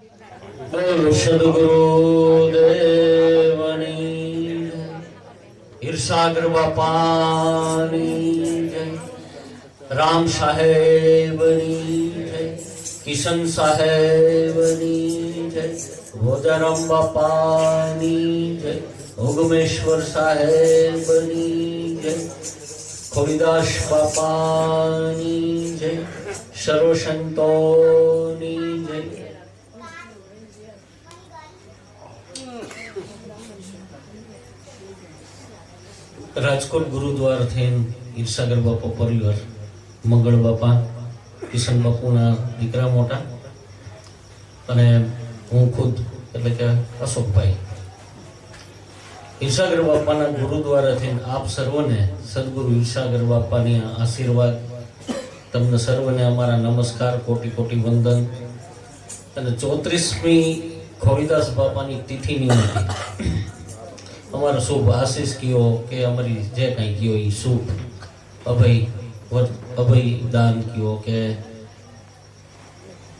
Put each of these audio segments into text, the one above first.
બોલો સદગુરુ દેવની ઈર્ષાગર બાપાની જય, રામ સાહેબની જય, કિશન સાહેબની જય, ભોજારામ બાપાની જય, ઉગમેશ્વર સાહેબની જય, ખોડીદાસ બાપાની જય, સર્વ સંતોની જય. રાજકોટ ગુરુદ્વાર થઈને ઈર્ષાગર બાપા પરિવાર, મંગળ બાપા, કિશન બાપુના દીકરા મોટા અને હું ખુદ એટલે કે અશોકભાઈ, ઈર્ષાગર બાપાના ગુરુદ્વારા થઈને આપ સર્વને સદગુરુ ઈર્ષાગર બાપાની આશીર્વાદ, તમને સર્વને અમારા નમસ્કાર, કોટી કોટી વંદન. અને 34મી ખોડીદાસ બાપાની તિથિ નિમિત્તે અમારો શુભ આશીષ કયો કે અમારી જે કંઈ કયો એ શુભ અભય દાન કયો કે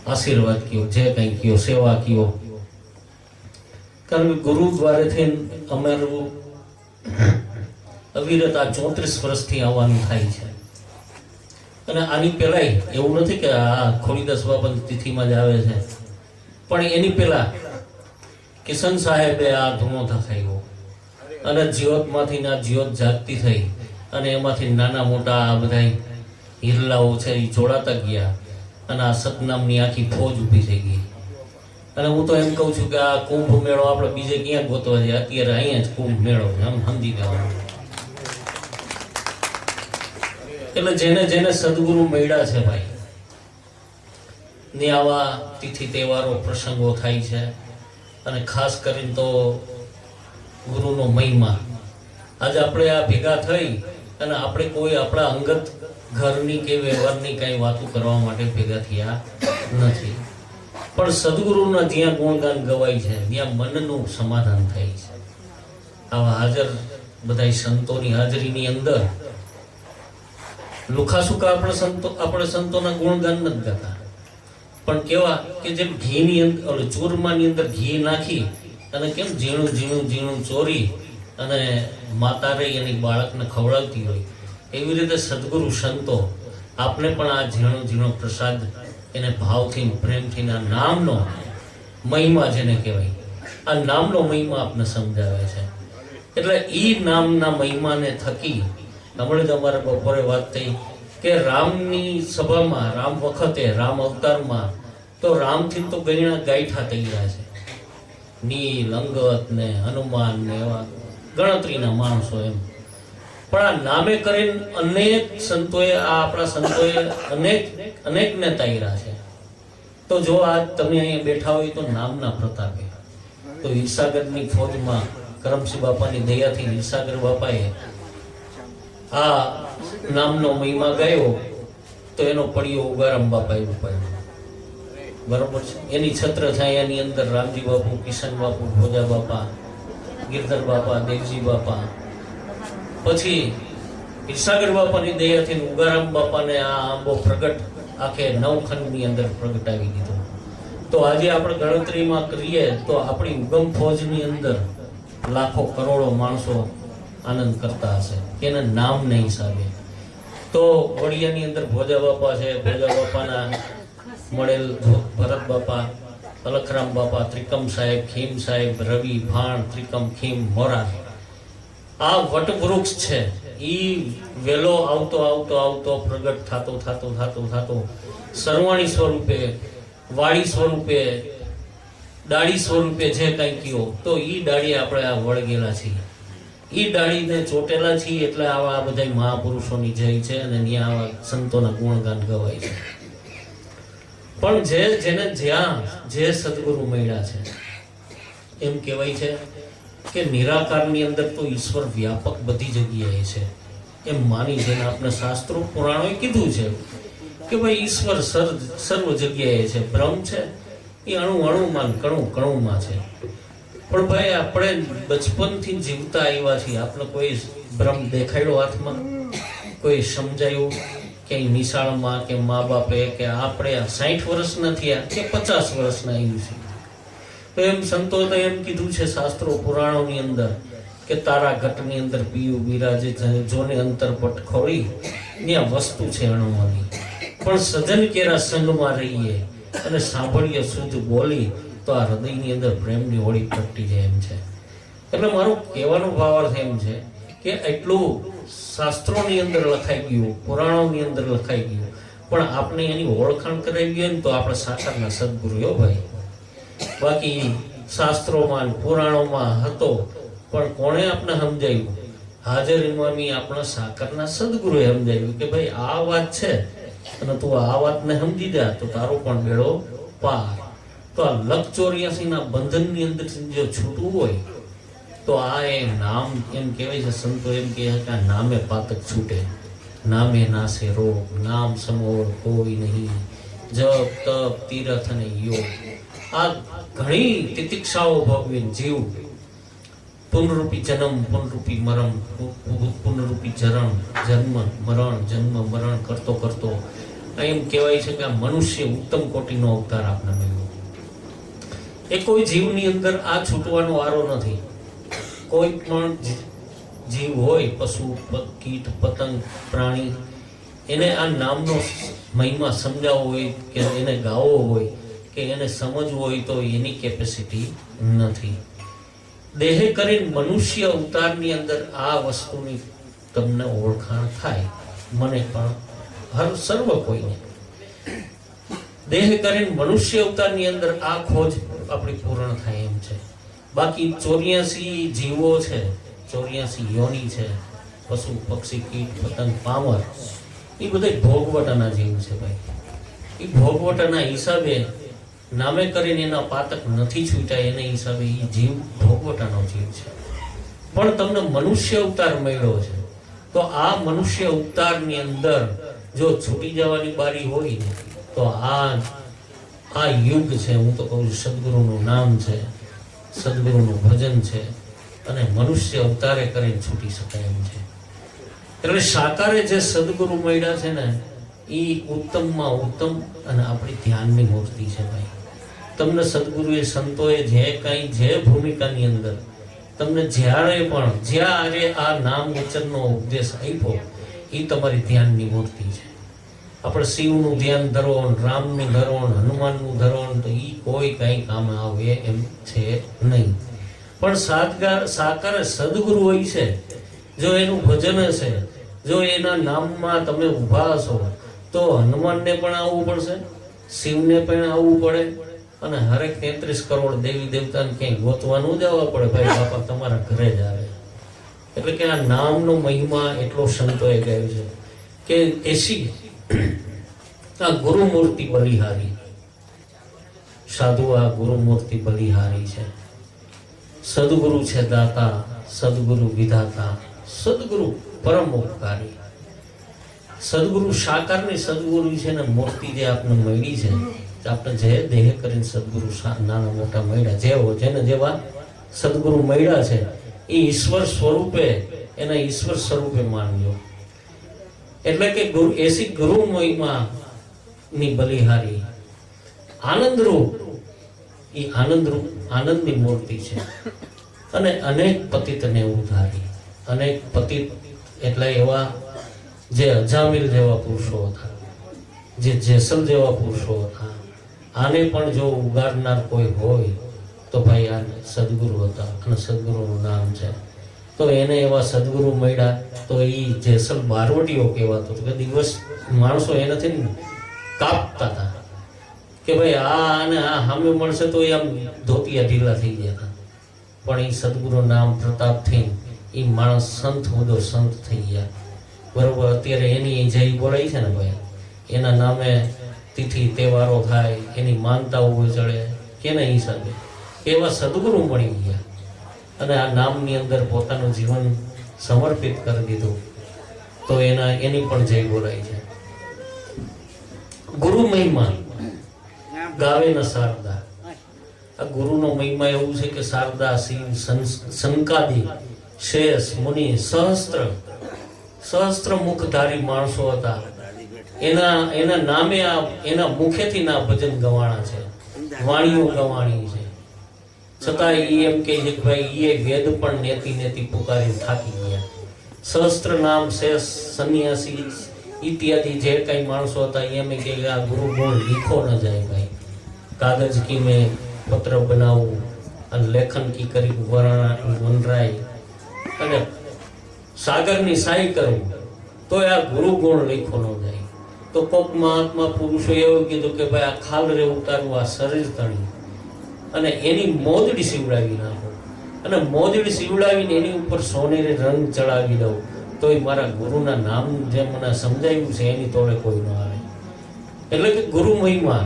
આશીર્વાદ કયો, જે કંઈ કયો સેવા કયો. કારણ કે ગુરુદ્વારેથી અમારું અવિરત આ 34 વર્ષથી આવવાનું થાય છે. અને આની પહેલાંય એવું નથી કે આ ખોડીદાસ બાપાની તિથિમાં જ આવે છે, પણ એની પહેલા કિશન સાહેબે આ ધૂણો થખાયો અને જ્યોતમાંથી ના જ્યોત જાગતી થઈ અને એમાંથી નાના મોટા આ બધા હિરલાઓ છે એ જોડાતા ગયા અને આ સતનામની આખી ફોજ ઊભી થઈ ગઈ. અને હું તો એમ કહું છું કે આ કુંભ મેળો આપણે બીજે ક્યાં ગોતવા છે, અત્યારે અહીંયા જ કુંભ મેળો આમ સમજી લેવાનું. એટલે જેને જેને સદગુરુ મળ્યા છે ભાઈ ને આવા તિથિ તહેવારો પ્રસંગો થાય છે. અને ખાસ કરીને તો ગુરુનો મહિમા. આજે આપણે આ ભેગા થઈ અને આપણે કોઈ આપણા અંગત ઘરની કે વ્યવહારની કઈ વાતો કરવા માટે ભેગા થયા નથી, પણ સદગુરુના જ્યાં ગુણગાન ગવાય છે ત્યાં મનનું સમાધાન થાય છે. આવા હાજર બધા સંતોની હાજરીની અંદર લુખાસુકા આપણે સંતોના ગુણગાન નથી ગાતા, પણ કેવા કે જેમ ઘીની અંદર ચૂરમાની અંદર ઘી નાખી અને કેમ ઝીણું ઝીણું ઝીણું ચોરી અને માતા રહી એની બાળકને ખવડાવતી હોય, એવી રીતે સદગુરુ સંતો આપણે પણ આ ઝીણો ઝીણો પ્રસાદ એને ભાવથી પ્રેમથી આ નામનો મહિમા જેને કહેવાય, આ નામનો મહિમા આપને સમજાવે છે. એટલે એ નામના મહિમાને થકી હમણાં જ અમારે બપોરે વાત થઈ કે રામની સભામાં, રામ વખતે, રામ અવતારમાં તો રામથી તો ગણ્યા ગાયઠા થઈ ગયા છે. નીલ, અંગત ને હનુમાન ને એવા ગણતરીના માણસો એમ, પણ આ નામે કરીને અનેક સંતોએ, આ આપણા સંતોએ અનેક ને તાર્યા છે. તો જો આજ તમે અહીંયા બેઠા હોય તો નામના પ્રતાપે, તો ઈર્ષાગરની ફોજમાં કરમસિંહ બાપાની દયાથી ઈર્ષાગર બાપાએ આ નામનો મહિમા ગાયો તો એનો પડિયો ઉગારામ બાપાએ ઉપાડ્યો. બરોબર છે. એની છત્ર છાયાની અંદર રામજી બાપુ, કિશન બાપુ, ભોજા બાપા, ગિરધર બાપા, દેવજી બાપા, પછી ઈર્ષાગર બાપાની દયાથી ઉગારામ બાપાને આ આંબો પ્રગટ આખે 9 ખંડની અંદર પ્રગટાવી દીધો. તો આજે આપણે ગણતરીમાં કરીએ તો આપણી ઉગમ ફોજની અંદર લાખો કરોડો માણસો આનંદ કરતા હશે કે એના નામના હિસાબે. તો વડિયાની અંદર ભોજા બાપા છે, ભોજા બાપાના મળેલ ભરત બાપા, અલખરામ બાપા, ત્રિકમ સાહેબ, ખીમ સાહેબ, રવિ, ભાણ, ત્રિકમ, ખીમ, મોરા, આ વટવૃક્ષ છે ઈ વેલો આવતો આવતો આવતો પ્રગટ થતો થતો થતો થતો સરવાણી સ્વરૂપે, વાડી સ્વરૂપે, ડાળી સ્વરૂપે જે કંઈ કયો તો ઈ ડાળી આપણે આ વળગેલા છીએ, ઈ ડાળીને ચોટેલા છીએ. એટલે આવા બધા મહાપુરુષોની જય છે અને ત્યાં આવા સંતોના ગુણગાન ગવાય છે. પણ જેને જ્યાં જે સદગુરુ મળ્યા છે એમ કહેવાય છે કે નિરાકારની અંદર તો ઈશ્વર વ્યાપક બધી જગ્યાએ છે એમ માની, જેને આપણે શાસ્ત્રો પુરાણોએ કીધું છે કે ભાઈ ઈશ્વર સર્વ જગ્યાએ છે. બ્રહ્મ છે એ અણુ અણુમાં, કણું કણુમાં છે. પણ ભાઈ આપણે બચપનથી જીવતા આવ્યા છીએ, આપણે કોઈ બ્રહ્મ દેખાડ્યો હાથમાં, કોઈ સમજાયું ક્યાંય નિશાળમાં કે મા બાપે કે આપણે 60 વર્ષના થયા કે 50 વર્ષના આવ્યું છે તો એમ સંતો તો એમ કીધું છે શાસ્ત્રો પુરાણોની અંદર કે તારા ઘટની અંદર પીયું બિરાજે જોને અંતરપટ ખોરી ત્યાં વસ્તુ છે અણુવાની, પણ સજન કેરા સંગમાં રહીએ અને સાંભળીએ શુદ્ધ બોલી તો આ હૃદયની અંદર પ્રેમની હોળી પ્રગટી જાય એમ છે. એટલે મારો કહેવાનો ભાવાર્થ એમ છે કે એટલું શાસ્ત્રોની અંદર લખાઈ ગયું, પુરાણોની અંદર લખાઈ ગયું, પણ આપણે એની ઓળખાણ કરાવી હોય ને તો આપણે સાકારના સદગુરુઓ ભાઈ. બાકી શાસ્ત્રોમાં પુરાણોમાં હતો પણ કોણે આપણે સમજાવ્યું? હાજર ઇમામી આપણા સાકારના સદગુરુએ સમજાવ્યું કે ભાઈ આ વાત છે અને તું આ વાતને સમજી જા તો તારો પણ બેડો પાર. તો આ લખ 84 ના બંધનની અંદર જો છૂટવું હોય તો આ એ નામ એમ કહેવાય છે, સંતો એમ કહે છે કે આ નામે પાતક છૂટે, નામે નાશે રોગ, નામ સમોર કોઈ નહીં, જપ તપ તીરથ અને યોગ. આ ઘણી તિતિક્ષાઓ ભોગવીને જીવ પુનરૂપી જન્મ પુનરૂપી મરણ, પુનરૂપી જન્મ જન્મ મરણ કરતો કરતો એમ કહેવાય છે કે આ મનુષ્ય ઉત્તમ કોટીનો અવતાર આપને મળ્યો. એ કોઈ જીવની અંદર આ છૂટવાનો વારો નથી. કોઈ પણ જીવ હોય, પશુ કીટ પતંગ પ્રાણી, એને આ નામનો મહિમા સમજાવવો હોય કે એને ગાવો હોય કે એને સમજવું હોય તો એની કેપેસિટી નથી. દેહે કરીને મનુષ્ય અવતારની અંદર આ વસ્તુની તમને ઓળખાણ થાય, મને પણ હર સર્વ કોઈને દેહ કરીને મનુષ્ય અવતારની અંદર આ ખોજ આપણી પૂર્ણ થાય એમ છે. બાકી 84 જીવો છે, 84 યોની છે, પશુ પક્ષી કીટ પતંગ પામર, એ બધા ભોગવટાના જીવ છે ભાઈ. એ ભોગવટાના હિસાબે નામે કરીને એના પાતક નથી છૂટ્યા, એને હિસાબે એ જીવ ભોગવટાનો જીવ છે. પણ તમને મનુષ્ય અવતાર મળ્યો છે તો આ મનુષ્ય અવતારની અંદર જો છૂટી જવાની બારી હોય ને તો આ યુગ છે, હું તો કહું છું સદગુરુનું નામ છે, સદગુરુનું ભજન છે અને મનુષ્ય અવતારે કરીને છૂટી શકાય એમ છે. એટલે સાકારે જે સદગુરુ મળ્યા છે ને એ ઉત્તમમાં ઉત્તમ અને આપણી ધ્યાનની મૂર્તિ છે ભાઈ. તમને સદગુરુએ સંતોએ જે કંઈ જે ભૂમિકાની અંદર તમને જ્યારે પણ જ્યારે આ નામ વચનનો ઉપદેશ આપ્યો એ તમારી ધ્યાનની મૂર્તિ છે. આપણે શિવનું ધ્યાન ધરો, રામનું ધરો, હનુમાનનું ધરો તો એ કોઈ કંઈ કામ આવે એમ છે નહીં. પણ સાકાર સદગુરુ હોય છે, જો એનું ભજન હશે, જો એના નામમાં તમે ઊભા હશો તો હનુમાનને પણ આવવું પડશે, શિવને પણ આવવું પડે અને હરેક 33 કરોડ દેવી દેવતાને ક્યાંય ગોતવા ન જવા પડે ભાઈ, બાપા તમારા ઘરે જ આવે. એટલે કે આ નામનો મહિમા એટલો સંતોએ કહ્યું છે કે એસી આ ગુરુમૂર્તિ બલિહારી, સાધુ આ ગુરુમૂર્તિ બલિહારી છે. સદગુરુ છે દાતા, સદગુરુ વિધાતા, સદગુરુ પરમ ઉપકારી. સદગુરુ સાકારની સદગુરુ છે ને મૂર્તિ જે આપણે મળી છે, આપણે જે દેહ કરીને સદગુરુ નાના મોટા મળ્યા, જેવો જેને જેવા સદગુરુ મળ્યા છે એ ઈશ્વર સ્વરૂપે એના ઈશ્વર સ્વરૂપે માનજો. એટલે કે ગુરુ એસી ગુરુ મહિમા ની બલિહારી આનંદરૂપ, એ આનંદરૂપ આનંદની મૂર્તિ છે. અને અનેક પતિતને ઉધારી, અનેક પતિત એટલે એવા જે અજામિલ જેવા પુરુષો હતા, જે જેસલ જેવા પુરુષો હતા, આને પણ જો ઉગાડનાર કોઈ હોય તો ભાઈ આ સદગુરુ હતા અને સદગુરુનું નામ છે. તો એને એવા સદગુરુ મળ્યા તો એ જેસલ બારવટીઓ કહેવાતો કે દિવસ માણસો એનાથી કાપતા હતા કે ભાઈ આ અને આ સામે મળશે તો એ આમ ધોતિયા ઢીલા થઈ ગયા હતા. પણ એ સદગુરુ નામ પ્રતાપ થઈ એ માણસ સંત હોદો સંત થઈ ગયા. બરોબર, અત્યારે એની જય બોલાય છે ને ભાઈ, એના નામે તિથિ તહેવારો થાય, એની માનતાઓ ચડે, કેના હિસાબે એવા સદગુરુ મળી ગયા અને આ નામની અંદર પોતાનું જીવન સમર્પિત કરી દીધું તો એની પણ જય બોલાય છે. ગુરુ મહિમા ગાવે ન શારદા. આ ગુરુનો મહિમા એવું છે કે શારદા, શિવ, સંકાદી, શેષ, મુનિ, સહસ્ત્ર મુખધારી માણસો હતા. એના નામે એના મુખેથી ના ભજન ગવાણા છે, વાણીઓ ગવાણી છે. છતાં એ એમ કહે છે કે ભાઈ એ વેદ પણ નેતી નેતી પુકારી થાકી ગયા. સહસ્ત્ર નામ શેષ સંન્યાસી ઇત્યાદિ જે કઈ માણસો હતા એમ કે આ ગુરુ ગુણ લીખો ન જાય ભાઈ. કાગજ કી મેં પત્ર બનાવું અને લેખન કી કરી વનરાય અને સાગરની સાઈ કરું તો આ ગુરુ ગુણ લીખો ન જાય. તો કોક મહાત્મા પુરુષો એવું કીધું કે ભાઈ આ ખાલ રે ઉતારવું, આ શરીર તણી અને એની મોજડી સીવડાવી નાખો અને મોજડી સીવડાવીને એની ઉપર સોનેરે રંગ ચડાવી દઉં તો એ મારા ગુરુના નામ જે મને સમજાવ્યું છે એની તોડે કોઈ ન આવે. એટલે કે ગુરુ મહિમા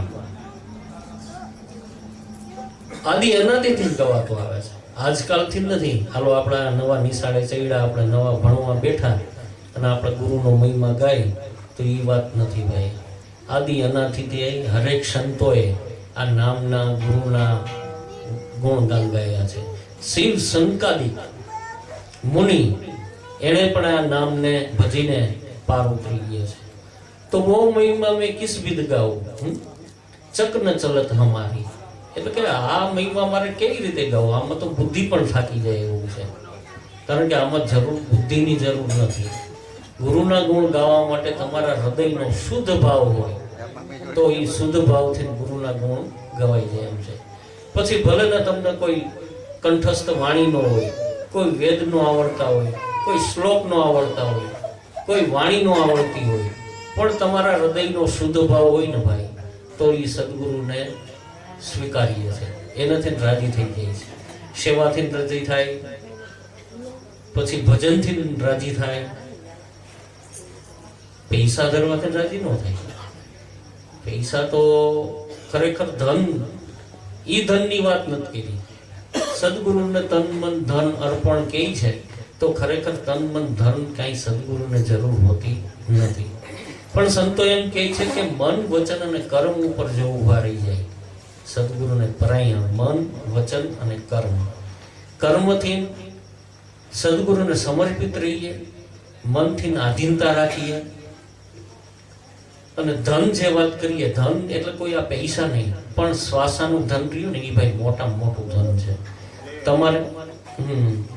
આદિ અનાદિથી ગવાતો આવે છે, આજકાલથી નથી. હાલો આપણા નવા નિશાળે ચડ્યા, આપણે નવા ભણવા બેઠા અને આપણે ગુરુનો મહિમા ગાય તો એ વાત નથી ભાઈ. આદિ અનાદિથી હરેક સંતોએ આ નામના ગુરુના ગુણગાન ગાયા છે. શિવ સંકાદિક મુનિ એણે પણ આ નામને ભજીને પાર ઉતરી ગયા છે. તો वो महिमा में किस विद गाऊं, ચક ન ચલત હમારી. એટલે કે આ મહિમા મારે કેવી રીતે ગાવું? આમાં તો બુદ્ધિ પણ થાકી જાય એવું છે, કારણ કે આમાં જરૂર બુદ્ધિની જરૂર નથી. ગુરુના ગુણ ગાવા માટે તમારા હૃદયનો શુદ્ધ ભાવ હોય તો એ શુદ્ધ ભાવથી ગુરુના ગુણ ગવાઈ જાય એમ છે. પછી ભલે ને તમને કોઈ કંઠસ્થ વાણી નો હોય, કોઈ વેદ નો આવડતા હોય, કોઈ શ્લોક નો આવડતા હોય, કોઈ વાણી નો આવડતી હોય, પણ તમારા હૃદયનો શુદ્ધ ભાવ હોય ને ભાઈ તો એ સદગુરુને સ્વીકારીએ છે, એનાથી રાજી થઈ જાય છે. સેવાથી રાજી થાય, પછી ભજનથી રાજી થાય, પૈસા ધરવાથી રાજી ન થાય. પૈસા તો ખરેખર ધન, ઈ ધનની વાત નથી કરી. સદગુરુને તન મન ધન અર્પણ કહે છે તો ખરેખર તન મન ધન કઈ સદગુરુને જરૂર હોતી નથી. પણ સંતો એમ કહે છે કે મન વચન અને કર્મ ઉપર જો ઉભા રહી જાય સદગુરુને પરાયણ, મન વચન અને કર્મ, કર્મથી સદગુરુને સમર્પિત રહીએ, મનથી આધીનતા રાખીએ. અને ધન જે વાત કરીએ, ધન એટલે કોઈ આ પૈસા નહીં, પણ શ્વાસાનું ધન રહ્યું ને એ ભાઈ મોટામાં મોટું ધન છે.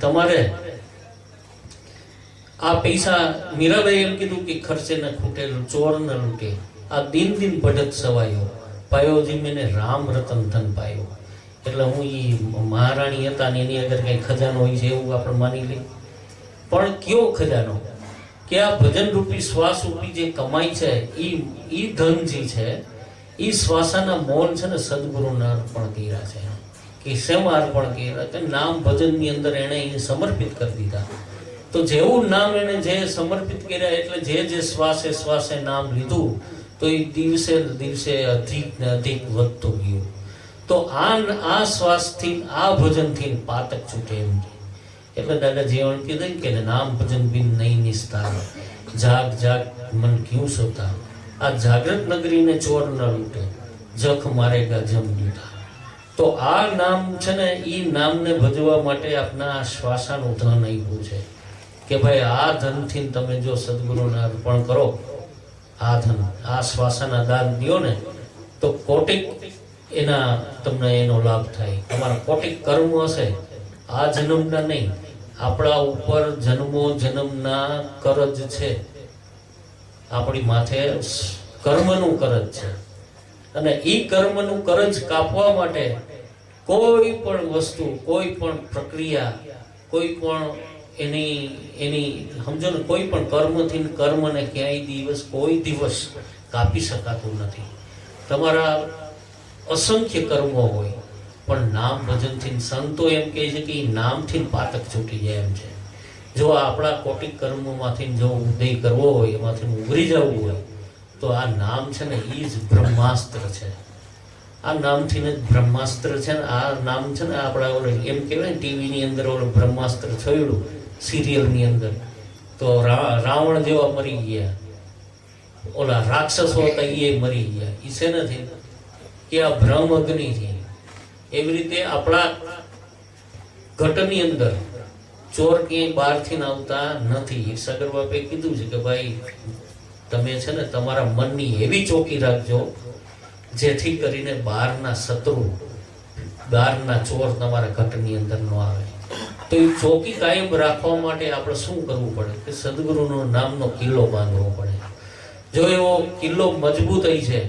તમારે આ પૈસા, મીરાબાઈ એમ કીધું કે ખર્ચે ન ખૂટે, ચોર ન લૂટે, આ દિન દિન બઢત સવાયો, પાયો જી મેને રામ રતન ધન પાયો. એટલે હું એ મહારાણી હતા ને એની અગર કઈ ખજાનો હોય છે એવું આપણે માની લઈએ, પણ કયો ખજાનો કે આ ભજન રૂપી શ્વાસ રૂપી જે કમાઈ છે ઈ ધન જે છે ઈ શ્વાસાના મોલ છે ને સદગુરુને અર્પણ કર્યા છે. કે શેમાં અર્પણ કર્યા? કે નામ ભજનની અંદર એને સમર્પિત કરી દીધા. તો જેવું નામ એને જે સમર્પિત કર્યા એટલે જે શ્વાસે શ્વાસે નામ લીધું તો એ દિવસે દિવસે અધિક ને અધિક વધતું ગયું. તો આ શ્વાસથી, આ ભજનથી પાતક છૂટે એમ. એટલે દાદા જીવન કીધું કે નામ ભજન બિન નહીં નિસ્તાર, જાગ જાગ મન ક્યું સોતા. આ જાગૃત નગરીને ચોર ન લૂટે, જખ મારેગા જમ લૂટા. તો આ નામ છે ને એ નામને ભજવા માટે આપના શ્વાસાનું ધન આપ્યું છે કે ભાઈ આ ધનથી તમે જો સદગુરુને અર્પણ કરો, આ ધન, આ શ્વાસાના દાન દો ને તો કોટિક એના તમને એનો લાભ થાય. તમારા કોટિક કર્મ હશે, આ જન્મના નહીં, આપણા ઉપર જન્મો જન્મના કરજ છે, આપણી માથે કર્મનું કરજ છે. અને ઈ કર્મનું કરજ કાપવા માટે કોઈ પણ વસ્તુ, કોઈ પણ પ્રક્રિયા, કોઈ પણ એની સમજો ને, કોઈ પણ કર્મથી કર્મને ક્યાંય કોઈ દિવસ કાપી શકાતું નથી. તમારા અસંખ્ય કર્મો હોય પણ નામ ભજનથી, સંતો એમ કહે છે કે નામથી પાતક છૂટી જાય એમ છે. જો આપણા કોટિક કર્મોમાંથી જો ઉદય કરવો હોય, એમાંથી ઉભરી જવું હોય તો આ નામ છે ને એ જ બ્રહ્માસ્ત્ર છે. આ નામથી જ બ્રહ્માસ્ત્ર છે ને. આ નામ છે ને આપણા ઓલે એમ કહેવાય ને ટીવીની અંદર ઓલું બ્રહ્માસ્ત્ર છોડ્યું સિરિયલની અંદર, તો રાવણ જેવા મરી ગયા, ઓલા રાક્ષસો હતા એ મરી ગયા. એ છે નથી કે આ બ્રહ્મ અગ્નિ છે. એવી રીતે આપણા ઘટની અંદર ચોર ક્યાંય બહારથી આવતા નથી. સગર બાપે કીધું છે કે ભાઈ તમે છે ને તમારા મનની એવી ચોકી રાખજો જેથી કરીને બહારના શત્રુ બહારના ચોર તમારા ઘટની અંદર ન આવે. તો એ ચોકી કાયમ રાખવા માટે આપણે શું કરવું પડે કે સદગુરુનો નામનો કિલ્લો બાંધવો પડે. જો એવો કિલ્લો મજબૂત છે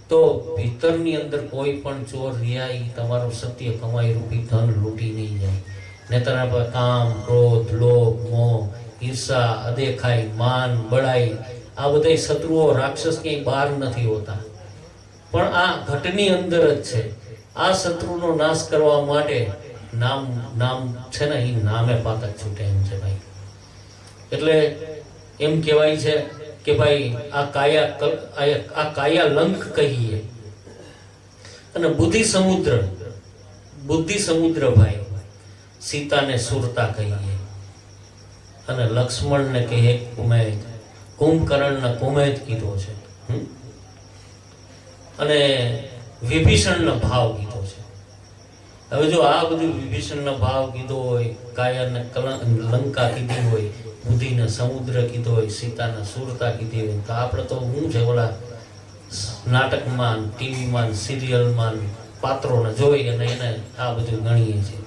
તો ભીતરની અંદર કોઈ પણ ચોર રહ્યા એ તમારું સત્ય કમાઈ રૂપી ધન લૂંટી નહીં જાય. નહીતર આપણે કામ, ક્રોધ, લોભ, મોહ, ઈર્ષા, અદેખાઈ, માન, બળાઈ આ બધા શત્રુઓ રાક્ષસ ક્યાંય બહાર નથી હોતા, પણ આ ઘટની અંદર જ છે. આ શત્રુનો નાશ કરવા માટે નામ છે ને એ નામે પાતક છૂટે એમ છે ભાઈ. એટલે એમ કહેવાય છે કે ભાઈ આ કાયા લંક કહીએ અને બુદ્ધિ સમુદ્ર ભાઈ સીતાને સુરતા કહીએ અને લક્ષ્મણને કહે કુમેદ, કુંભકર્ણને કુમેદ કીધો છે અને વિભીષણનો ભાવ કીધો છે. હવે જો આ બધું વિભીષણનો ભાવ કીધો હોય, કાયાને લંકા કીધી હોય, બુદ્ધિને સમુદ્ર કીધો હોય, સીતાને સુરતા કીધી હોય, તો આપણે તો હું છે ઓલા નાટકમાં, ટીવીમાં, સિરિયલમાં પાત્રોને જોઈ અને એને આ બધું ગણીએ છીએ.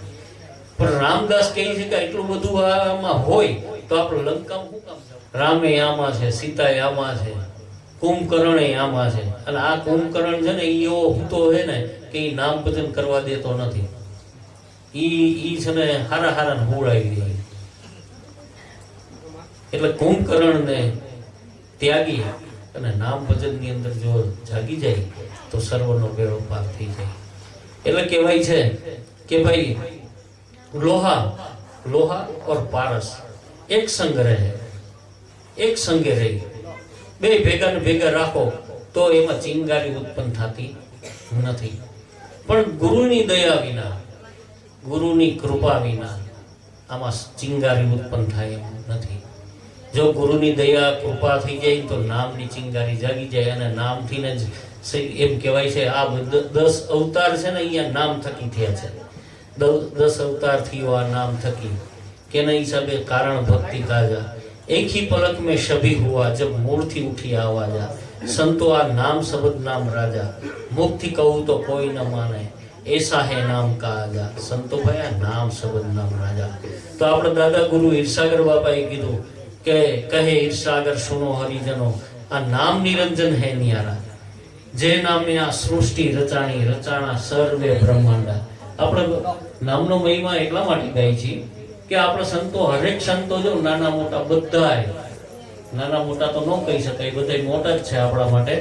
પણ રામદાસ કહે છે કે એટલું બધું આમાં હોય તો આપણે લંકામાં શું કામ? રામે આમાં છે, સીતાએ આમાં છે, કુંભકર્ણ આમાં છે. અને આ કુંભકર્ણ છે ને એવો હૂતો છે ને કે એ નામ ભજન કરવા દેતો નથી. ઈ છે ને હારા ને હોળાવી દે. એટલે કુંભકર્ણને ત્યાગી અને નામ ભજન ની અંદર જો જાગી જાય તો સર્વનો બેડો પાર થઈ જાય. એટલે કહેવાય છે કે ભાઈ लोहा और पारस एक संग रहे, एक संगे रही, બે ભેગા ને ભેગા રાખો તો એમાં ચિંગારી ઉત્પન્ન થતી નથી. પણ ગુરુની દયા વિના, ગુરુની કૃપા વિના આમાં ચિંગારી ઉત્પન્ન થાય એમ નથી. જો ગુરુની દયા કૃપા થઈ જાય તો નામની ચિંગારી જાગી જાય અને નામથી જ એમ કહેવાય છે આ 10 અવતાર છે ને અહીંયા નામ થકી થયા છે. 10 अवतार थी वह नाम थकी के न हिसाबे कारण भक्ति काजा एक ही पलक में सभी हुआ जब मूल थी उठी आवाजा संतो आ नाम शब्द नाम राजा मुक्ति कहूँ तो कोई न माने ऐसा है नाम का आजा संतो भाई नाम शब्द नाम राजा. तो अपने दादा गुरु ईर्षागर बाबा ए कीधु के कहे ईर्षागर सुनो हरिजनो आ नाम निरंजन है नियारा जे नामे आ सृष्टि रचाणी रचाणा सर्वे ब्रह्मांडा. આપણે નામનો મહિમા એટલા માટે ગાય છે કે આપણે સંતો, હરેક સંતો જો નાના મોટા બધા, નાના મોટા તો ન કહી શકાય, બધા મોટા જ છે આપણા માટે,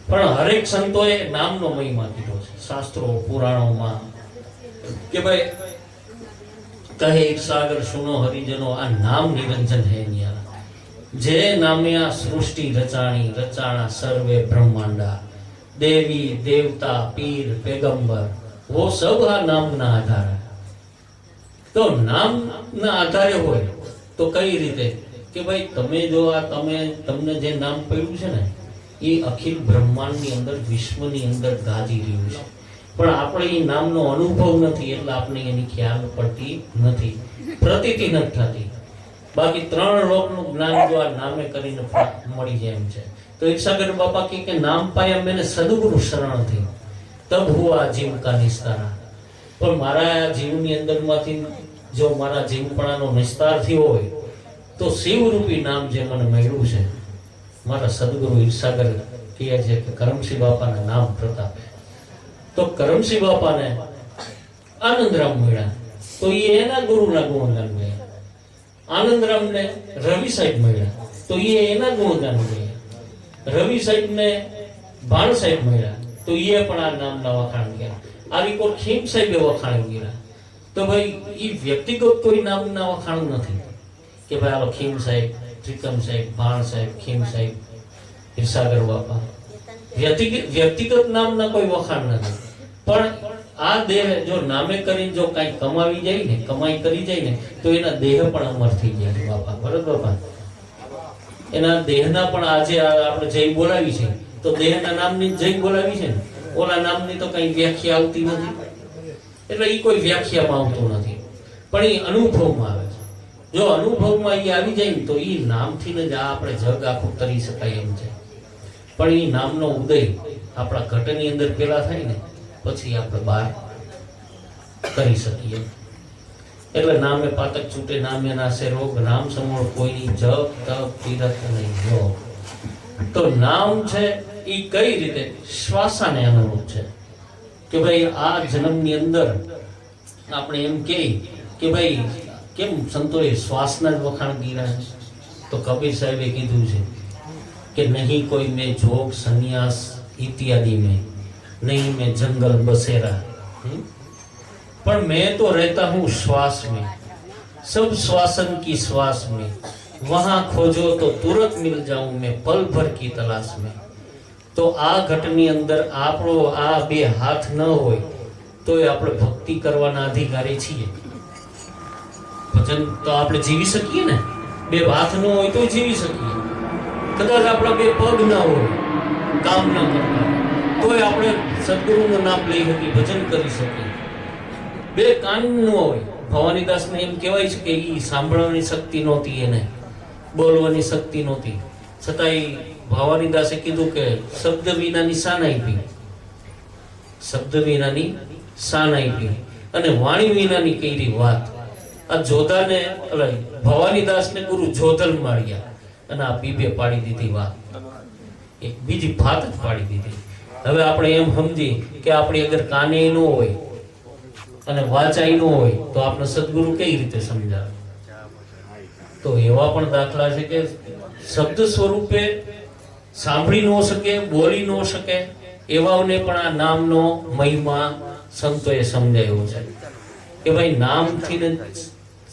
પણ હરેક સંતોએ નામનો મહિમા કીધો છે શાસ્ત્રો પુરાણોમાં કે ભાઈ કહે સાગર સુનો હરિજનો આ નામ નિરંજન હે નિયારા જે નામે આ સૃષ્ટિ રચાણી રચાણા સર્વે બ્રહ્માંડા દેવી દેવતા પીર પેગંબર वो सब आ नाम ना आधार. तो नाम ना आधारे होय तो कई रीते कि भाई तमे जो आ तमने जे नाम पड्યું છે ને એ અખિલ બ્રહ્માંડ ની અંદર વિશ્વ ની અંદર ગાજી રહ્યું છે, પણ આપણે એ નામનો અનુભવ નથી એટલે આપણે એની ખ્યાલ પડતી નથી, પ્રતીતિ નથી થતી. બાકી 3 લોકનું જ્ઞાન જો આ નામે કરીને મળી જાય એમ છે. તો ઈર્ષાગર બાપા કે નામ પાયા મેને સદગુરુ શરણ થઈ तब हुआ जीव का निस्तारा. पर मारा जीवनी अंदर माथी जो मारा जीवपणानो निस्तार थयो होय तो शिव रूपी नाम जे मन મળ્યું છે મારા સદગુરુ ઈર્ષાગર કહે છે કે કરમસિંહ બાપાના નામ પ્રતાપ. તો કરમસિંહ બાપાને આનંદરામ મળ્યા તો એ એના ગુરુના ગુણગાન ગાયા. આનંદરામને રવિ સાહેબ મળ્યા તો એ એના ગુણગાન ગાયા. રવિ સાહેબને ભાણ સાહેબ મળ્યા तो ये पण आ नाम ना वखाण गया. આવી કોઈ ખીમ સાહેબે વખાણ ગયા તો ભાઈ એ વ્યક્તિગત કોઈ નામ ના વખાણ નથી કે ભાઈ આલો ખીમ સાહેબ, ત્રિકમ સાહેબ, ભાણ સાહેબ, ખીમ સાહેબ, ઈર્ષાગર બાપા, વ્યક્તિગત નામ ના કોઈ વખાણ નથી. પણ આ દેહ જો નામે કરીને જો કઈ કમાવી જાય ને, કમાઈ કરી જાય ને તો એના દેહ પણ અમર થઈ જાય બાપા. બરોબર બાપા? એના દેહના પણ આજે આપણે જય બોલાવી છે તો દેહના નામની જય બોલાવી છે ને, ઓલા નામની તો કઈ વ્યાખ્યા આવતી નથી. એટલે એ કોઈ વ્યાખ્યામાં આવતું નથી, પણ એ અનુભવમાં આવે છે. જો અનુભવમાં એ આવી જાય ને તો એ નામથી જ આપણે જગ આખું તરી શકાય એમ છે. પણ એ નામનો ઉદય આપણા ઘટની અંદર પેલા થાય ને પછી આપણે બહાર કરી શકીએ. એટલે નામે પાતક છૂટે, નામે નાશે રોગ, નામ સમૂળ કોઈની જપ તપ તીરથ નહીં યોગ. તો નામ છે એ કઈ રીતે શ્વાસાને અનુરૂપ છે કે ભાઈ આ જન્મની અંદર આપણે એમ કે ભાઈ કેમ સંતોએ શ્વાસના જ વખાણ કર્યા છે? તો કબીર સાહેબે કીધું છે કે નહીં કોઈ મેં જોગ સંન્યાસ इत्यादि में, नहीं मैं जंगल बसेरा, पर मैं तो रहता हूँ श्वास में, सब श्वासन की श्वास में, वहां खोजो तो तुरंत मिल जाऊं मैं पल भर की तलाश में. तो आ घटनी अंदर આપણો આ બે હાથ ન હોય તો આપણે ભક્તિ કરવાના અધિકારી છીએ. ભજન તો આપણે જીવી શકીએ ને, બે હાથ ન હોય તો જીવી શકીએ. કદાચ આપણા બે પગ ન હોય, કામ ન કરતા, તોય આપણે સદગુરુનું નામ લઈ શકીએ, ભજન કરી શકીએ. બે કાન ન હોય, ભવાનીદાસને એમ કહેવાય છે કે એ સાંભળવાની શક્તિ નહોતી, એને બોલવાની શક્તિ નહોતી, છતાંય ભવાનીદાસે કીધું કે શબ્દ વિનાની શાનાઈ પી, શબ્દ વિનાની શાનાઈ પી, અને વાણી વિનાની કઈ વાત. આ જોધાને ભવાનીદાસને ગુરુ જોધલ માળ્યા અને આ બીબે પાડી દીધી વાત, એક બીજી ભાત જ પાડી દીધી. હવે આપણે એમ સમજી કે આપણે અગર કાને ન હોય અને વાચાઈ ન હોય તો આપણે સદગુરુ કઈ રીતે સમજાવે? તો એવા પણ દાખલા છે કે શબ્દ સ્વરૂપે સાંભળી ન શકે, બોલી ન શકે, એવાને પણ આ નામનો મહિમા સંતોએ સમજાવ્યો છે કે ભાઈ નામથી ને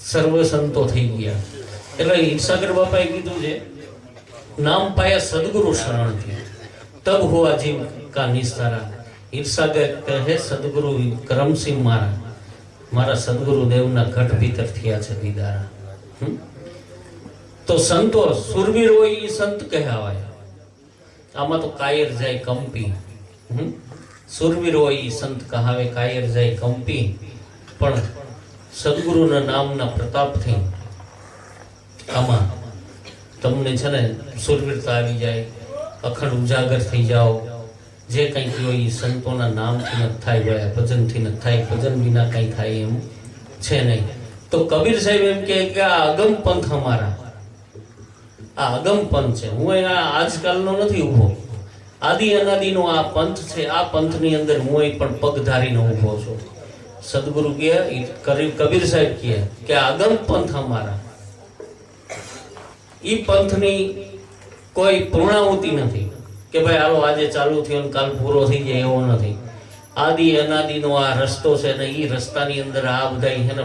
સર્વ સંતો થઈ ગયા. એટલે ઈર્ષાગર બાપાએ કીધું છે, નામ પાયા સદગુરુ શરણથી તબ હુઆ જીવ કા નિસ્તારા. ઈર્ષાગર કહે સદગુરુ કરમસિંહ મારા સદગુરુ દેવના ઘટ ભીતર થયા છે દીદારા. તો સંતો સુરવીર હોય એ સંત કહેવાય. આમાં તો કાયર જાય કંપી, સુરવીર હોય એ સંત કહાવે, કાયર જાય કંપી. પણ સદગુરુના નામના પ્રતાપથી આમાં તમને છે ને સુરવીરતા આવી જાય, અખંડ ઉજાગર થઈ જાઓ. જે કંઈ કયો એ સંતોના નામથી ન થાય, ગયા ભજનથી ન થાય, ભજન વિના કંઈ થાય એમ છે નહીં. તો કબીર સાહેબ એમ કે આ અગમ પંથ અમારા, આ અગમ પંથ છે. હું આજકાલનો નથી ઉભો, આદિ અનાદિનો આ પંથ છે. આ પંથની અંદર હું પણ પગ ધારીને ઉભો છું. સદગુરુ કહે, કબીર સાહેબ કહે કે અગમ પંથ અમારા. ઈ પંથની કોઈ પૂર્ણાહુતિ નથી કે ભાઈ હાલો આજે ચાલુ થયો ને કાલ પૂરો થઈ જાય, એવો નથી. આદિ અનાદિનો આ રસ્તો છે ને ઈ રસ્તાની અંદર આ બધા છે ને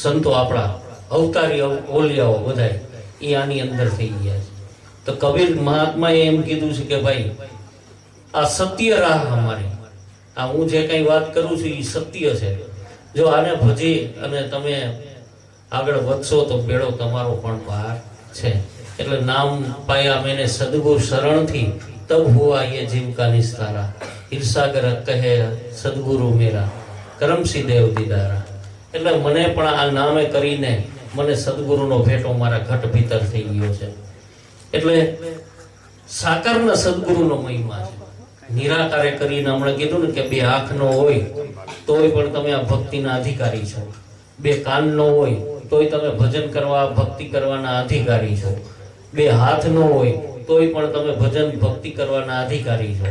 સંતો આપણા અવતારી ઓલિયાઓ બધા એ આની અંદર થઈ ગયા છે. તો કબીર મહાત્માએ એમ કીધું છે કે ભાઈ આ સત્ય રાહ અમારી, આ હું જે કઈ વાત કરું છું એ સત્ય છે. જો આને ભજી અને તમે આગળ વધશો તો બેડો તમારો પણ પાર છે. એટલે નામ પાયા મેને સદગુરુ શરણથી તબ હુઆ યે જીવ કા નિસ્તારા. ઈર્ષાગર કહે સદગુરુ મેરા કરમસિંહ દેવ દીદારા. એટલે મને પણ આ નામે કરીને મને સદગુરુનો ભેટો મારા ઘટ ભીતર થઈ ગયો છે. એટલે સાકારના સદગુરુનો મહિમા છે. નિરાકારે કરીને હમણાં કીધું ને કે બે આંખ નો હોય તોય પણ તમે આ ભક્તિના અધિકારી છો, બે કાન નો હોય તોય તમે ભજન કરવા ભક્તિ કરવાના અધિકારી છો, બે હાથ નો હોય તોય પણ તમે ભજન ભક્તિ કરવાના અધિકારી છો,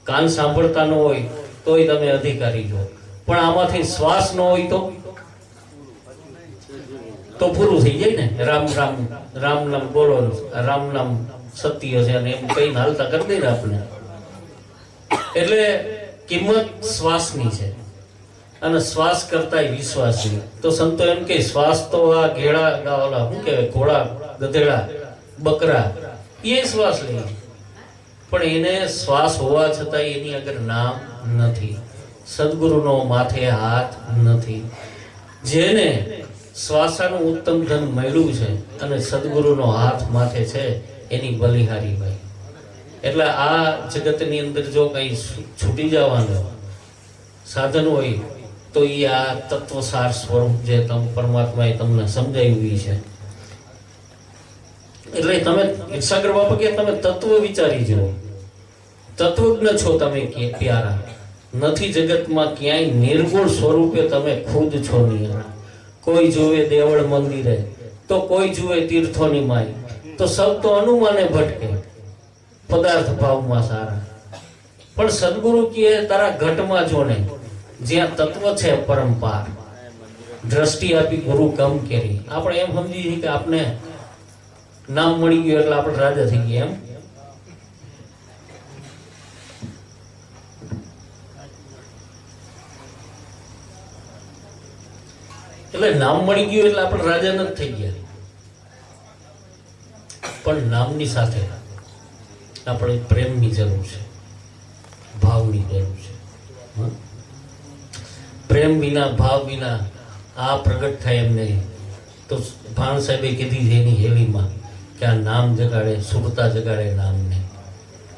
કાન સાંભળતા ન હોય તોય તમે અધિકારી છો. પણ આમાંથી શ્વાસ ન હોય તો પૂરું થઈ જાય ને. રામ રામ રામ નામ બોલો, રામ નામ સત્ય છે અને એમ કઈ હાલતા કરી દે ને આપણે. એટલે કિંમત શ્વાસની છે અને શ્વાસ કરતા વિશ્વાસની. તો સંતો એમ કે શ્વાસ તો આ ઘેડા ઓલા શું કહેવાય, ઘોડા ગધેડા બકરા એ શ્વાસ લે, પણ એને શ્વાસ હોવા છતાં એની આગળ નામ નથી, સદગુરુનો માથે હાથ નથી. જેને શ્વાસાનું ઉત્તમ ધન મળ્યું છે અને સદગુરુનો હાથ માથે છે એની બલિહારી ભાઈ. એટલે આ જગતની અંદર જો કઈ છૂટી જવાનું સાધન હોય તો એ આ તત્વસાર સ્વરૂપ જે પરમાત્માએ તમને સમજાવ્યું છે. એટલે તમે ઈર્ષાગર બાપા કે તમે તત્વ વિચારી જુઓ, તત્વજ્ઞ છો તમે કે પ્યારા. નથી જગતમાં ક્યાંય નિર્ગુણ સ્વરૂપે તમે ખુદ છો નિયારા. કોઈ જુએ દેવળ મંદિરે તો કોઈ જુએ તીર્થોની માય, તો સૌ તો અનુમાને ભટકે પદાર્થ ભાવમાં સારા. પણ સદગુરુ કહે તારા ઘટમાં જોને જ્યાં તત્વ છે પરંપાર. દ્રષ્ટિ આપી ગુરુ કમ કેરી. આપણે એમ સમજી છીએ કે આપણે નામ મળી ગયું એટલે આપણે રાજા થઈ ગયા એમ. એટલે નામ મળી ગયું એટલે આપણે રાજા નથી થઈ ગયા. પણ નામની સાથે આપણે પ્રેમની જરૂર છે, ભાવની જરૂર છે. પ્રેમ વિના ભાવ વિના આ પ્રગટ થાય એમ નહીં. તો ભાણ સાહેબે કીધી છે એની હેલીમાં કે આ નામ જગાડે સુરતા જગાડે નામને,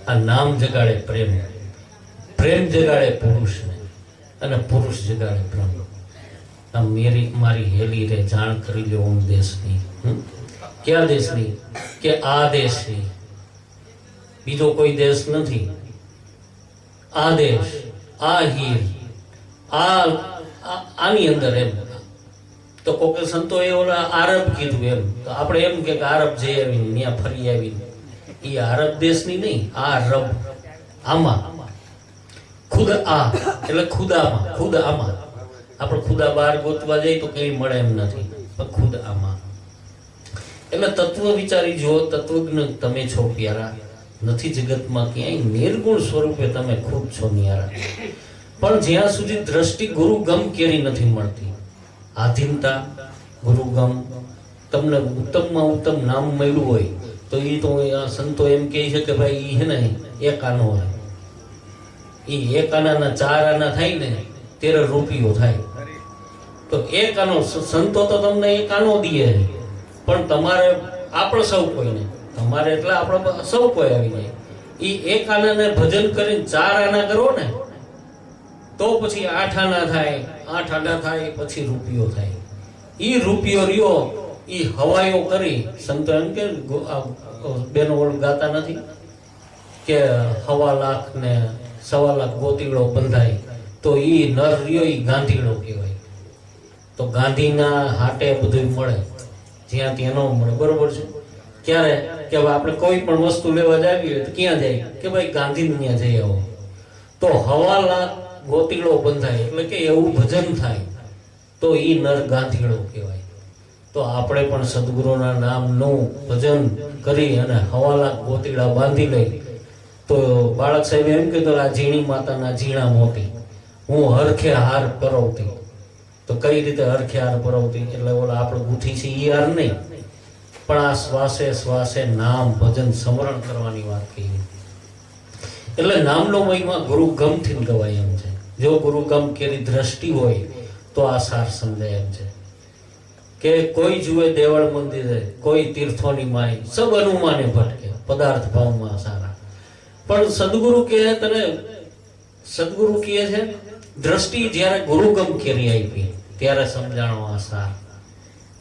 આ નામ જગાડે પ્રેમ, પ્રેમ જગાડે પુરુષને અને પુરુષ જગાડે બ્રહ્મ. આ મારી હેલી રે જાણ કરી લો હું દેશની. ક્યાં દેશની? કે આ દેશની, બીજો કોઈ દેશ નથી. આ દેશ, આ હીર, આની અંદર એમ. તો કોકે સંતોએ ઓલા આરબ કીધું એમ, તો આપણે એમ કે આરબ જઈ આવીને ત્યાં ફરી આવીને, એ આરબ દેશની નહીં, આ રબ આમાં ખુદ આ એટલે ખુદામાં, ખુદ આમાં. આપણે ખુદા બહાર ગોતવા જઈએ તો કઈ મળે એમ નથી, પણ ખુદ આમાં. એટલે તત્વ વિચારી જુઓ, તત્વજ્ઞ તમે છો પ્યારા. નથી જગતમાં ક્યાંય નિર્ગુણ સ્વરૂપે તમે ખુદ છો નિયારા. પણ જ્યાં સુધી દ્રષ્ટિ ગુરુગમ કેરી નથી મળતી, આધીનતા ગુરુગમ, તમને ઉત્તમમાં ઉત્તમ નામ મળ્યું હોય તો એ તો સંતો એમ કહે છે કે ભાઈ એ હે ને એક આનો હોય. એ એક આનાના 4 આના થાય ને 13 રૂપિયો થાય. તો એક આનો સંતો તો તમને એક આનો દે, પણ તમારે આપણે સૌ કોઈને, તમારે એટલે આપણે સૌ કોઈ આવી જાય. એ એક આનાને ભજન કરીને 4 આના કરો ને તો પછી 8 આના થાય, 8 આના થાય, પછી રૂપિયો થાય. એ રૂપિયો રહ્યો એ હવાયો કરી સંતો એમ કે બેનો ઓળ ગાતા નથી કે 1.25 લાખ ને 1.25 લાખ ગોતીડો બંધાય તો એ નર રહ્યો એ ગાંધીડો કહેવાય. તો ગાંધીના હાટે બધું મળે, જ્યાં ત્યાં ન મળે. બરોબર છે? ક્યારે કે આપણે કોઈ પણ વસ્તુ લેવા જાવી હોય તો ક્યાં જાય કે ભાઈ ગાંધીને ત્યાં જઈ આવો. તો 1.25 લાખ ગોતીડો બંધાય એટલે કે એવું ભજન થાય તો એ નર ગાંધીડો કહેવાય. તો આપણે પણ સદગુરુના નામનું ભજન કરી અને 1.25 લાખ ગોતીડા બાંધી લઈ. તો બાળક સાહેબ એમ કીધું આ ઝીણી માતાના ઝીણા મોતી હું હરખે હાર પરોવતી. તો કઈ રીતે હરખે હાર પરોવતી? એટલે ઓલા આપણે ગુઠી છે એ હાર નહીં, પણ આ શ્વાસે શ્વાસે નામ ભજન સ્મરણ કરવાની વાત કહી. એટલે નામનો મહિમા ગુરુગમથી ગવાય એમ છે. જો ગુરુગમ કેરી દ્રષ્ટિ હોય તો આ સાર સમજાય એમ છે કે કોઈ જુએ દેવળ મંદિરે, કોઈ તીર્થોની માય, સબ અનુમાને ભટકે પદાર્થ ભાવમાં સારા. પણ સદગુરુ કહે તને, સદગુરુ કહે છે દ્રષ્ટિ જ્યારે ગુરુગમ કેરી આપી ત્યારે સમજાણો આ સાર.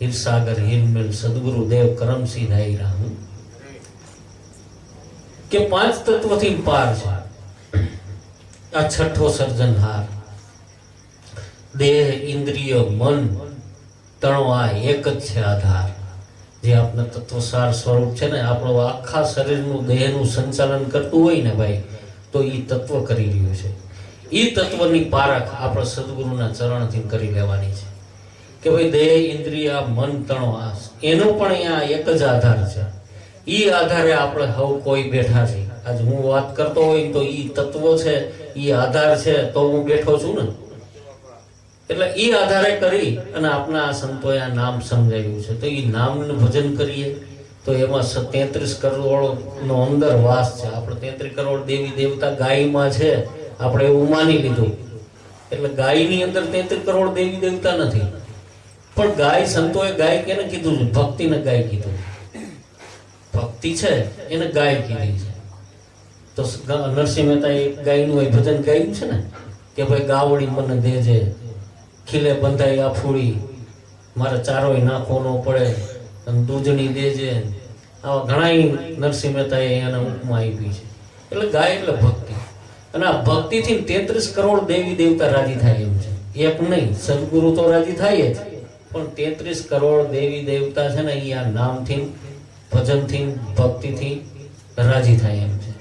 હિરસાગર હિરમેલ સદગુરુ દેવ કરમસિંહ ધાયરા. કે 5 તત્વથી પાર છે આ છઠ્ઠો સર્જનહાર. દેહ, ઇન્દ્રિય, મન ત્રણો આ એક જ છે આધાર. જે આપણા તત્વસાર સ્વરૂપ છે ને, આપણો આખા શરીરનું દેહનું સંચાલન કરતું હોય ને ભાઈ, તો એ તત્વ કરી રહ્યું છે. એ તત્વની પારખ આપણે સદગુરુના ચરણથી કરી લેવાની છે કે ભાઈ દેહ, ઇન્દ્રિય, મન ત્રણો આ એનો પણ અહીંયા એક જ આધાર છે. એ આધારે આપણે હવ કોઈ બેઠા છે. આજ હું વાત કરતો હોય તો એ તત્વ છે, એ આધાર છે તો હું બેઠો છું ને. એટલે એ આધારે કરી અને આપણા આ સંતોએ આ નામ સમજાવ્યું છે. તો એ નામનું ભજન કરીએ તો એમાં 33 કરોડ નો અંદર વાસ છે. આપણે 33 કરોડ દેવી દેવતા ગાયમાં છે, આપણે એવું માની લીધું. એટલે ગાયની અંદર 33 કરોડ દેવી દેવતા નથી. પણ ગાય, સંતોએ ગાય કેને કીધું છે? ભક્તિને ગાય કીધું. ભક્તિ છે એને ગાય કીધી છે. તો નરસિંહ મહેતા એક ગાયનું હોય ભજન ગાયું છે ને કે ભાઈ ગાવડી મને દેજે, ખીલે બંધાઈ આ ફૂડી, મારે ચારોય નાખવો ન પડે, અને દૂધણી દેજે. આવા ઘણા નરસિંહ મહેતાએ એને ઉપમા આપી છે. એટલે ગાય એટલે ભક્તિ. અને આ ભક્તિથી 33 કરોડ દેવી દેવતા રાજી થાય એમ છે. એક નહીં, સદગુરુ તો રાજી થાય જ, પણ 33 કરોડ દેવી દેવતા છે ને એ આ નામથી, ભજનથી, ભક્તિથી રાજી થાય એમ છે.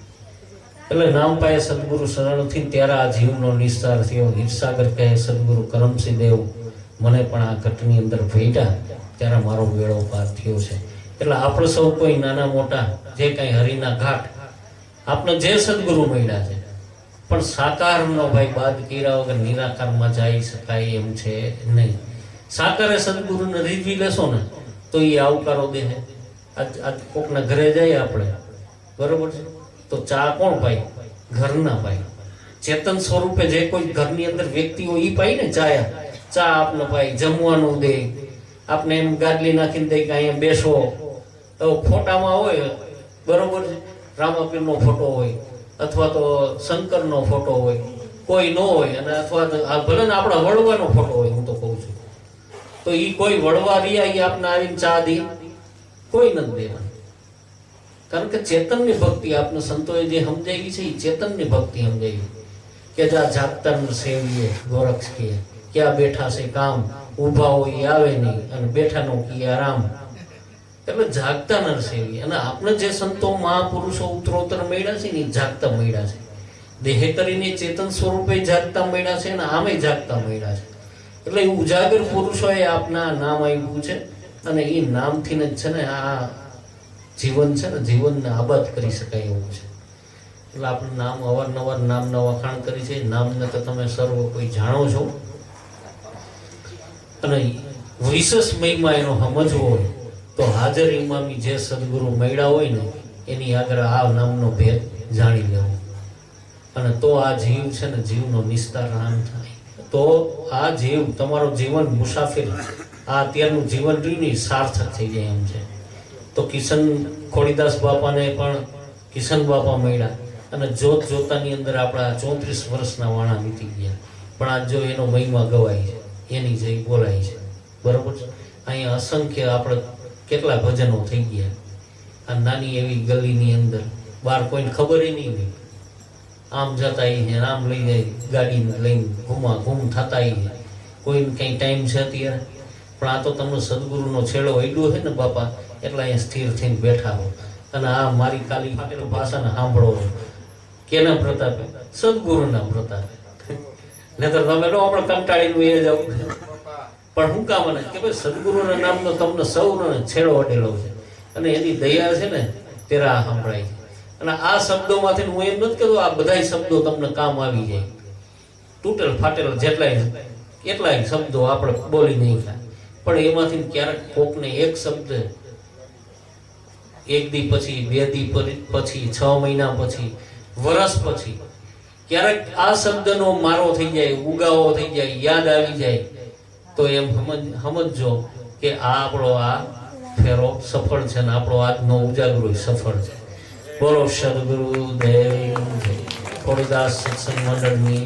એટલે નામ પાયે સદગુરુ શરણથી ત્યારે આ જીવનો નિસ્તાર થયો. હિરસાગર કહે સદગુરુ કરમસિંહ દેવ મને પણ આ ઘટની અંદર ભેટ્યા ત્યારે મારો વેળો પાર થયો છે. એટલે આપણે સૌ કોઈ નાના મોટા જે કાંઈ હરિના ઘાટ આપણે જે સદગુરુ મળ્યા છે, પણ સાકારનો ભાઈ બાદ કર્યા વગર નિરાકારમાં જઈ શકાય એમ છે નહીં. સાકારે સદગુરુને રીઝવી લેશો ને તો એ આવકારો દે. આજ કોકના ઘરે જઈએ આપણે, બરોબર છે, તો ચા કોણ પાય? ઘરના પાય. ચેતન સ્વરૂપે જે કોઈ ઘરની અંદર વ્યક્તિ હોય એ પાય ને ચા આપને પાય, જમવાનું દે, આપને એમ ગાદલી નાખીને દે કે અહીંયા બેસો. તો ફોટામાં હોય, બરોબર છે, રામાપીરનો ફોટો હોય અથવા તો શંકરનો ફોટો હોય, કોઈ ન હોય, અને અથવા તો ભલે ને આપણા વડવાનો ફોટો હોય, હું તો કહું છું, તો એ કોઈ વડવા રહ્યા એ આપને આવીને ચા દે? કોઈ નથી દેવા. કારણ કે ચેતનની ભક્તિ આપને સંતોએ જે સમજાવી છે એ ચેતનની ભક્તિ સમજાવી કે જા જાગતા ન સેવીએ ગોરક્ષ કે ક્યાં બેઠા છે કામ, ઊભા હોય એ આવે નહીં અને બેઠાનો કી આરામ. એટલે જાગતા ન સેવીએ. અને આપણે જે સંતો મહાપુરુષો ઉત્તરોત્તર મળ્યા છે ને એ જાગતા મળ્યા છે. દેહે કરીને ચેતન સ્વરૂપે જાગતા મળ્યા છે અને આમે જાગતા મળ્યા છે. એટલે ઉજાગર પુરુષોએ આપના નામ આપ્યું છે અને એ નામથી જ છે ને આ જીવન છે ને જીવનને આબાદ કરી શકાય એવું છે. એટલે આપણે નામ અવારનવાર નામના વખાણ કરી છે. નામને તો તમે સર્વ કોઈ જાણો છો, અને વિશેષ મહિમા એનો સમજવો હોય તો હાજર ઇમામી જે સદગુરુ મળ્યા હોય ને એની આગળ આ નામનો ભેદ જાણી લેવો, અને તો આ જીવ છે ને જીવનો નિસ્તાર આમ થાય. તો આ જીવ તમારો જીવન મુસાફિર આ અત્યારનું જીવન રહ્યું સાર્થક થઈ જાય એમ છે. તો કિશન ખોડીદાસ બાપાને પણ કિશન બાપા મળ્યા અને જોત જોતાની અંદર આપણા 34 વર્ષના વાણા વીતી ગયા, પણ આજ જો એનો મહિમા ગવાય છે, એની જઈ બોલાય છે, બરોબર છે. અહીંયા અસંખ્ય આપણે કેટલા ભજનો થઈ ગયા આ નાની એવી ગલીની અંદર, બહાર કોઈને ખબર નહીં હોય. આમ જતા છે, આમ લઈ જાય ગાડીને લઈને ઘૂમ થતા છે, કોઈને કંઈ ટાઈમ છે અત્યારે. પણ આ તો તમને સદગુરુનો છેડો અડ્યો છે ને બાપા, એટલે અહીંયા સ્થિર થઈને બેઠા હો અને આ મારી કાલી ફાટેલ ભાષાને સાંભળો. કેના પ્રતાપે? સદગુરુના પ્રતાપે. નહીતર તમે નો આપણે કંટાળીને એ જાવ. પણ હું કામ મને કે ભાઈ સદગુરુના નામનો તમને સૌનો છેડો અડેલો છે અને એની દયા છે ને તેરા આ સંભળાય છે. અને આ શબ્દોમાંથી હું એમ નથી કહેતો આ બધા શબ્દો તમને કામ આવી જાય. તૂટેલ ફાટેલ કેટલાય શબ્દો આપણે બોલી નહીં થાય, પણ એમાંથી ક્યારેક કોકને એક શબ્દ એક દી પછી, 2 દી પછી, 6 મહિના પછી, વર્ષ પછી ક્યારેક આ શબ્દનો મારો થઈ જાય, ઉગાવો થઈ જાય, યાદ આવી જાય, તો એમ સમજજો કે આ આપણો આ ફેરો સફળ છે ને આપણો આજનો ઉજાગરો સફળ છે. બોલો સદગુરુ દેવ. ખોડીદાસ સત્સંગ મંડળની